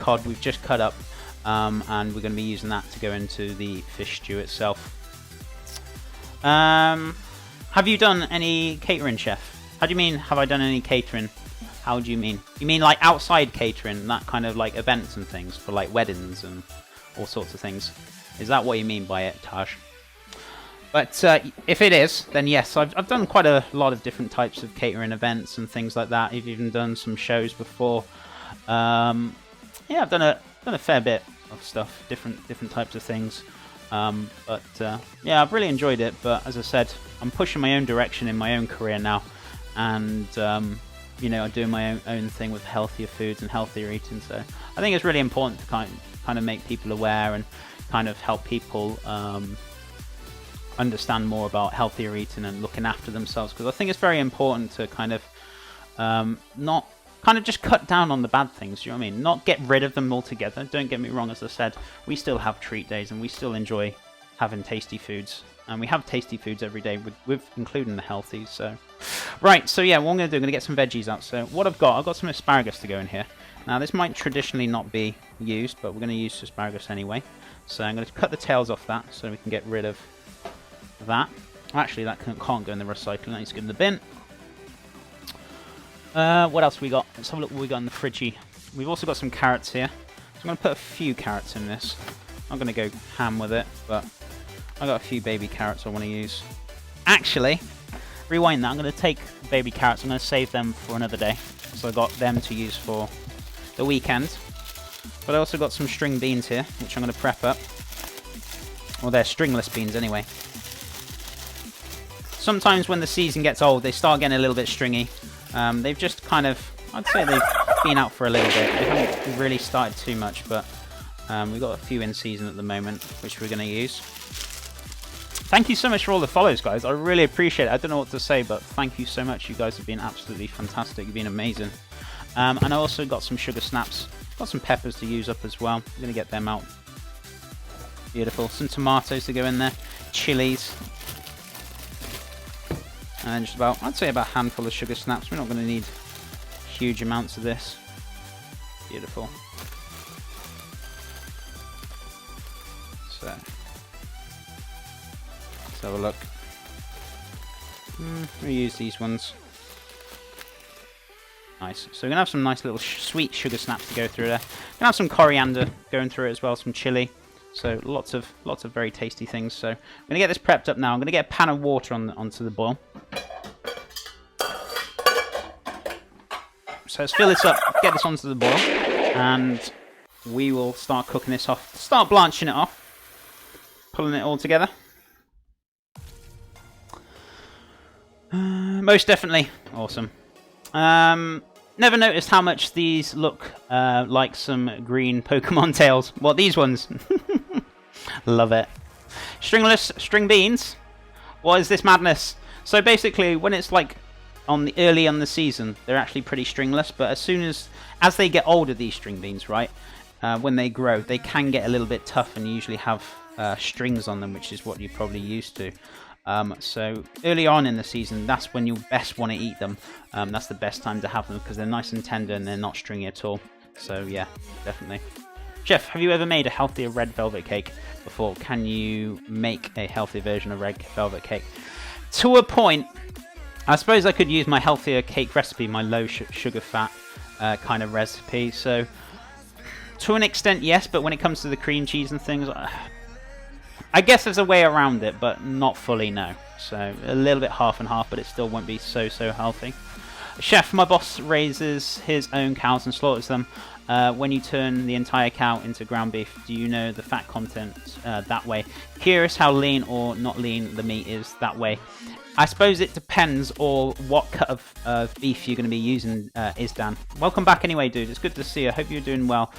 cod we've just cut up, and we're going to be using that to go into the fish stew itself. Have you done any catering, chef? How do you mean, have I done any catering? How do you mean? You mean like outside catering, that kind of like events and things for like weddings and all sorts of things? Is that what you mean by it, Taj? But if it is, then yes, I've done quite a lot of different types of catering events and things like that. I've even done some shows before. Yeah, I've done a fair bit of stuff, different types of things. But yeah, I've really enjoyed it. But as I said, I'm pushing my own direction in my own career now, and you know, I'm doing my own thing with healthier foods and healthier eating. So I think it's really important to kind of make people aware and kind of help people understand more about healthier eating and looking after themselves, because I think it's very important to kind of not kind of just cut down on the bad things, you know what I mean? Not get rid of them altogether. Don't get me wrong, as I said, we still have treat days and we still enjoy having tasty foods. And we have tasty foods every day, with including the healthy. So, right, so yeah, what I'm going to do, I'm going to get some veggies out. So what I've got some asparagus to go in here. Now, this might traditionally not be used, but we're going to use asparagus anyway. So I'm going to cut the tails off that so we can get rid of that. Actually, that can't go in the recycling. That needs to go in the bin. What else we got? Let's have a look what we got in the fridgey. We've also got some carrots here. So I'm going to put a few carrots in this. I'm going to go ham with it, but I got a few baby carrots I want to use. Actually, rewind that. I'm going to take baby carrots. I'm going to save them for another day. So I got them to use for the weekend. But I also got some string beans here, which I'm going to prep up. Well, they're stringless beans anyway. Sometimes when the season gets old, they start getting a little bit stringy. They've just kind of, I'd say they've been out for a little bit. They haven't really started too much, but we've got a few in season at the moment, which we're going to use. Thank you so much for all the follows, guys. I really appreciate it. I don't know what to say, but thank you so much. You guys have been absolutely fantastic. You've been amazing. And I also got some sugar snaps. Got some peppers to use up as well. I'm going to get them out. Beautiful. Some tomatoes to go in there. Chilies. And just about, I'd say about a handful of sugar snaps. We're not going to need huge amounts of this. Beautiful. So, let's have a look. We use these ones. Nice. So we're going to have some nice little sweet sugar snaps to go through there. Going to have some coriander going through it as well, some chili. So lots of very tasty things. So I'm going to get this prepped up now. I'm going to get a pan of water onto the boil. So let's fill this up, get this onto the boil, and we will start cooking this off. Start blanching it off. Pulling it all together. Most definitely. Awesome. Never noticed how much these look like some green Pokemon tails. What, these ones? Love it. Stringless string beans. What is this madness? So basically, when it's like early on the season, they're actually pretty stringless. But as they get older, these string beans, right? When they grow, they can get a little bit tough and usually have strings on them, which is what you're probably used to. So early on in the season, that's when you best want to eat them. That's the best time to have them because they're nice and tender and they're not stringy at all. So yeah, definitely. Chef, have you ever made a healthier red velvet cake before? Can you make a healthier version of red velvet cake? To a point. I suppose I could use my healthier cake recipe, my low sugar fat kind of recipe. So to an extent, yes, but when it comes to the cream cheese and things, I guess there's a way around it, but not fully, no. So a little bit half and half, but it still won't be so healthy. Chef, my boss raises his own cows and slaughters them. When you turn the entire cow into ground beef, do you know the fat content that way? Curious how lean or not lean the meat is that way. I suppose it depends on what cut of beef you're going to be using, Dan. Welcome back anyway, dude. It's good to see you. I hope you're doing well.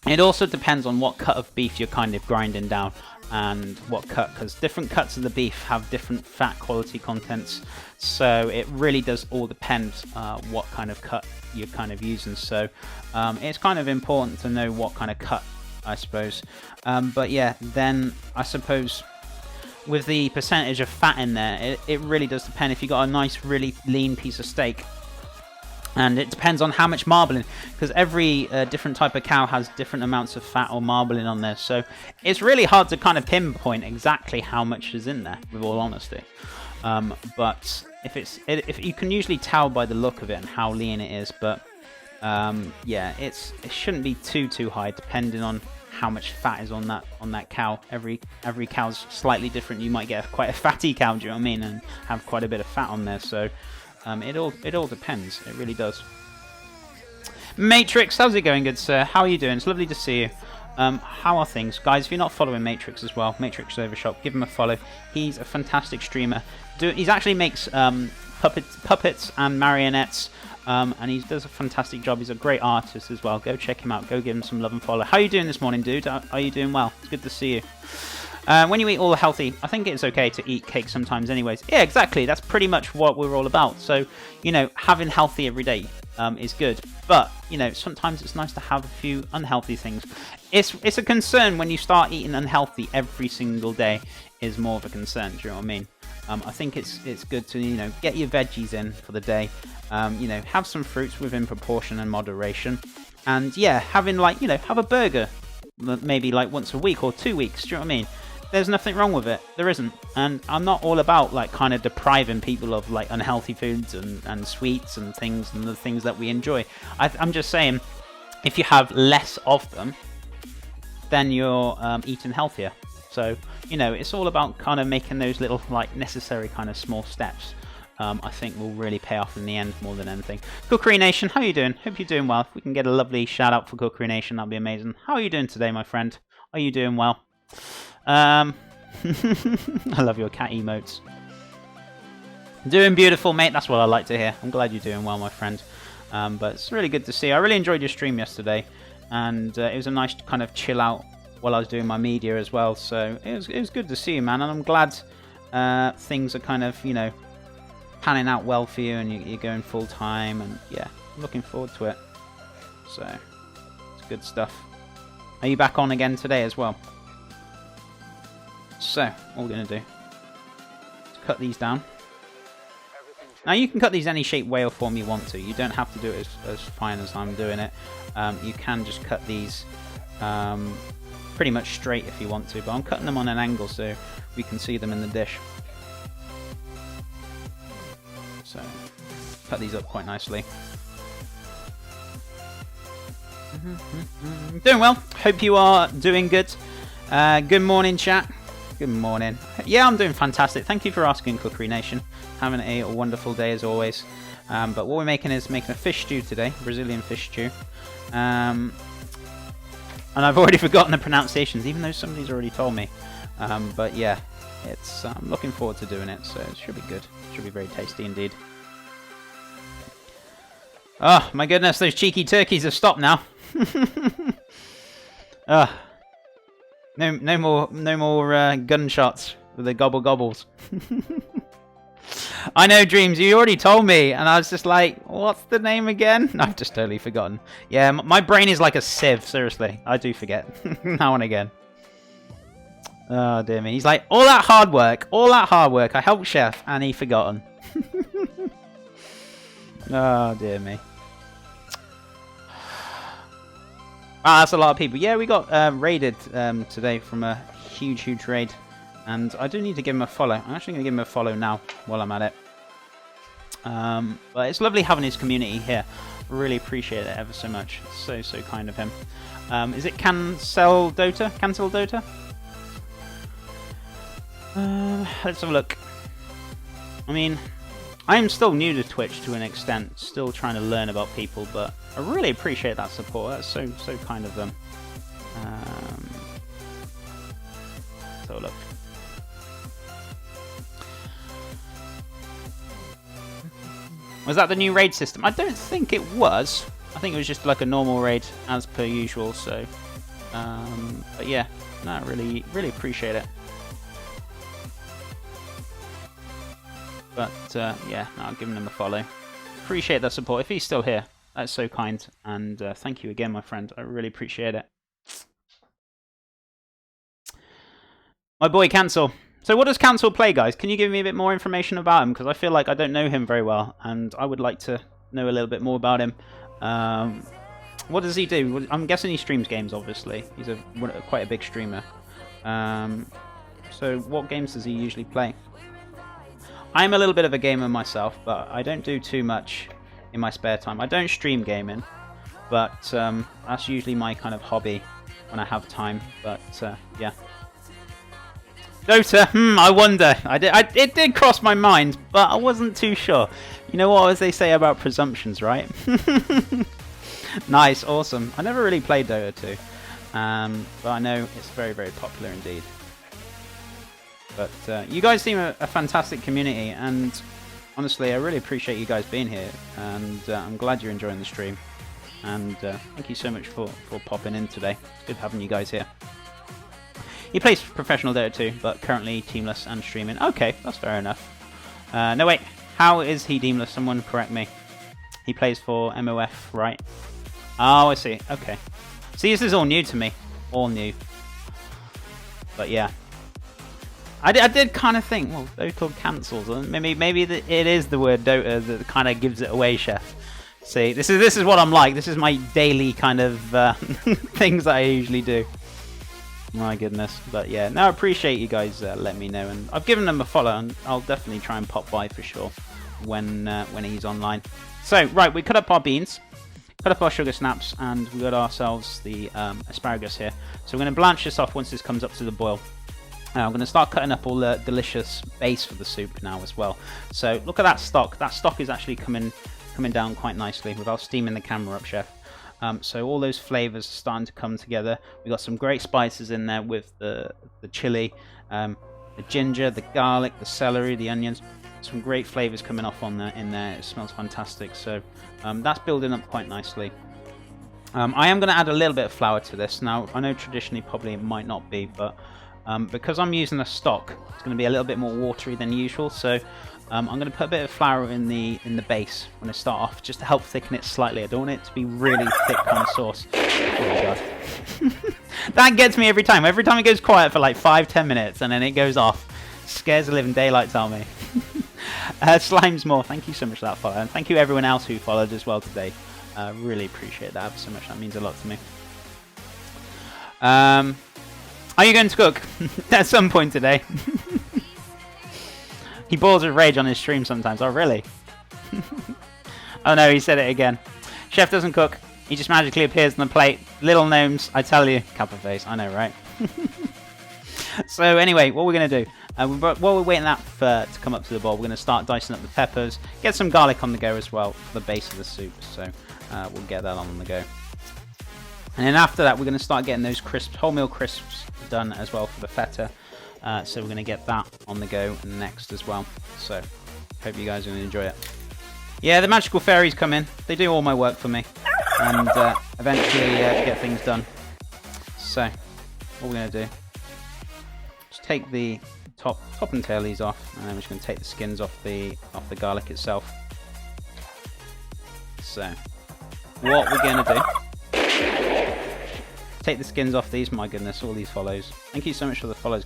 It also depends on what cut of beef you're kind of grinding down and what cut, because different cuts of the beef have different fat quality contents. So it really does all depend what kind of cut you're kind of using. So it's kind of important to know what kind of cut, I suppose. But yeah, then I suppose with the percentage of fat in there, it really does depend. If you got a nice, really lean piece of steak, And it depends on how much marbling, because every different type of cow has different amounts of fat or marbling on there. So it's really hard to kind of pinpoint exactly how much is in there, with all honesty. But if you can usually tell by the look of it and how lean it is. But yeah, it shouldn't be too high, depending on how much fat is on that cow. Every cow's slightly different. You might get quite a fatty cow, do you know what I mean, and have quite a bit of fat on there. So it all depends. It really does. Matrix, how's it going, good sir? How are you doing? It's lovely to see you. How are things, guys? If you're not following Matrix as well, Matrix Overshop, give him a follow. He's a fantastic streamer. He actually makes puppets and marionettes. And he does a fantastic job. He's a great artist as well. Go check him out. Go give him some love and follow. How are you doing this morning, dude? Are you doing well? It's good to see you. When you eat all healthy, I think it's okay to eat cake sometimes anyways. Yeah, exactly. That's pretty much what we're all about. So, you know, having healthy every day is good. But, you know, sometimes it's nice to have a few unhealthy things. It's a concern when you start eating unhealthy every single day is more of a concern. Do you know what I mean? I think it's good to, you know, get your veggies in for the day. You know, have some fruits within proportion and moderation. And yeah, having like, you know, have a burger maybe like once a week or 2 weeks. Do you know what I mean? There's nothing wrong with it. There isn't. And I'm not all about like kind of depriving people of like unhealthy foods and sweets and things and the things that we enjoy. I'm just saying, if you have less of them, then you're eating healthier. So, you know, it's all about kind of making those little like necessary kind of small steps. I think will really pay off in the end more than anything. Cookery Nation, how are you doing? Hope you're doing well. If we can get a lovely shout out for Cookery Nation, that'd be amazing. How are you doing today, my friend? Are you doing well? I love your cat emotes. Doing beautiful, mate. That's what I like to hear. I'm glad you're doing well, my friend. But it's really good to see. I really enjoyed your stream yesterday, and it was a nice kind of chill out while I was doing my media as well. So it was good to see you, man. And I'm glad things are kind of, you know, panning out well for you, and you're going full time. And yeah, I'm looking forward to it. So it's good stuff. Are you back on again today as well? So, what we're going to do is cut these down. Now, you can cut these any shape, way, or form you want to. You don't have to do it as fine as I'm doing it. You can just cut these pretty much straight if you want to, but I'm cutting them on an angle so we can see them in the dish. So, cut these up quite nicely. Doing well. Hope you are doing good. Good morning, chat. Good morning. Yeah, I'm doing fantastic. Thank you for asking, Cookery Nation. Having a wonderful day as always. But what we're making is making a fish stew today, Brazilian fish stew. And I've already forgotten the pronunciations, even though somebody's already told me. But yeah, I'm looking forward to doing it, so it should be good. It should be very tasty indeed. Oh my goodness, those cheeky turkeys have stopped now. No more gunshots with the gobble gobbles. I know, Dreams, you already told me, and I was just like, what's the name again? I've just totally forgotten. Yeah, my brain is like a sieve, seriously. I do forget now and again. Oh, dear me. He's like, all that hard work, I helped Chef, and he forgotten. Oh, dear me. Ah, that's a lot of people. Yeah, we got raided today from a huge raid. And I do need to give him a follow. I'm actually going to give him a follow now while I'm at it. But it's lovely having his community here. Really appreciate it ever so much. It's so kind of him. Is it Cancel Dota? Cancel Dota? Let's have a look. I mean, I'm still new to Twitch to an extent. Still trying to learn about people, but I really appreciate that support. That's so kind of them. Let's have a look. Was that the new raid system? I don't think it was. I think it was just like a normal raid as per usual. So, but yeah, no, really appreciate it. But yeah, no, I'm giving him a follow. Appreciate that support. If he's still here, that's so kind. And thank you again, my friend. I really appreciate it. My boy Cancel. So what does Cancel play, guys? Can you give me a bit more information about him? Because I feel like I don't know him very well, and I would like to know a little bit more about him. What does he do? I'm guessing he streams games, obviously. He's quite a big streamer. So what games does he usually play? I'm a little bit of a gamer myself, but I don't do too much in my spare time. I don't stream gaming, but that's usually my kind of hobby when I have time. But yeah. Dota, I wonder. It did cross my mind, but I wasn't too sure. You know what, as they say about presumptions, right? Nice, awesome. I never really played Dota 2, but I know it's very, very popular indeed. But you guys seem a fantastic community, and honestly, I really appreciate you guys being here, and I'm glad you're enjoying the stream. And thank you so much for popping in today. It's good having you guys here. He plays professional Dota 2, but currently teamless and streaming. Okay, that's fair enough. No, wait. How is he teamless? Someone correct me. He plays for MOF, right? Oh, I see. Okay. See, this is all new to me. All new. But yeah. I did kind of think, well, Dota cancels. Maybe it is the word Dota that kind of gives it away, Chef. See, this is what I'm like. This is my daily kind of things that I usually do. My goodness, but yeah, no, I appreciate you guys letting me know, and I've given them a follow, and I'll definitely try and pop by for sure when he's online. So, right, we cut up our beans, cut up our sugar snaps, and we got ourselves the asparagus here. So we're going to blanch this off once this comes up to the boil. I'm going to start cutting up all the delicious base for the soup now as well. So look at that stock. That stock is actually coming down quite nicely without steaming the camera up, Chef. So all those flavors are starting to come together. We got some great spices in there with the chili, the ginger, the garlic, the celery, the onions. Some great flavors coming off in there. It smells fantastic. So that's building up quite nicely. I am going to add a little bit of flour to this. Now, I know traditionally probably it might not be, but because I'm using a stock, it's going to be a little bit more watery than usual. So I'm going to put a bit of flour in the base when I start off, just to help thicken it slightly. I don't want it to be really thick kind of sauce. Oh my god. That gets me every time. Every time it goes quiet for like 5-10 minutes and then it goes off. Scares the living daylights out of me. Slimes more. Thank you so much for that follow. And thank you everyone else who followed as well today. Really appreciate that ever so much. That means a lot to me. Are you going to cook at some point today? He boils with rage on his stream sometimes. Oh, really? Oh, no, he said it again. Chef doesn't cook. He just magically appears on the plate. Little gnomes, I tell you. Kappa face. I know, right? So, anyway, what we're going to do, while we're waiting that to come up to the boil, we're going to start dicing up the peppers. Get some garlic on the go as well for the base of the soup. So, we'll get that on the go. And then after that, we're going to start getting those crisps, wholemeal crisps done as well for the feta. So we're going to get that on the go next as well. So, hope you guys are going to enjoy it. Yeah, the magical fairies come in. They do all my work for me. And eventually get things done. So, what we're going to do, just take the top and tailies off. And then we're just going to take the skins off the garlic itself. So, what we're going to do, take the skins off these. My goodness, all these follows. Thank you so much for the follows.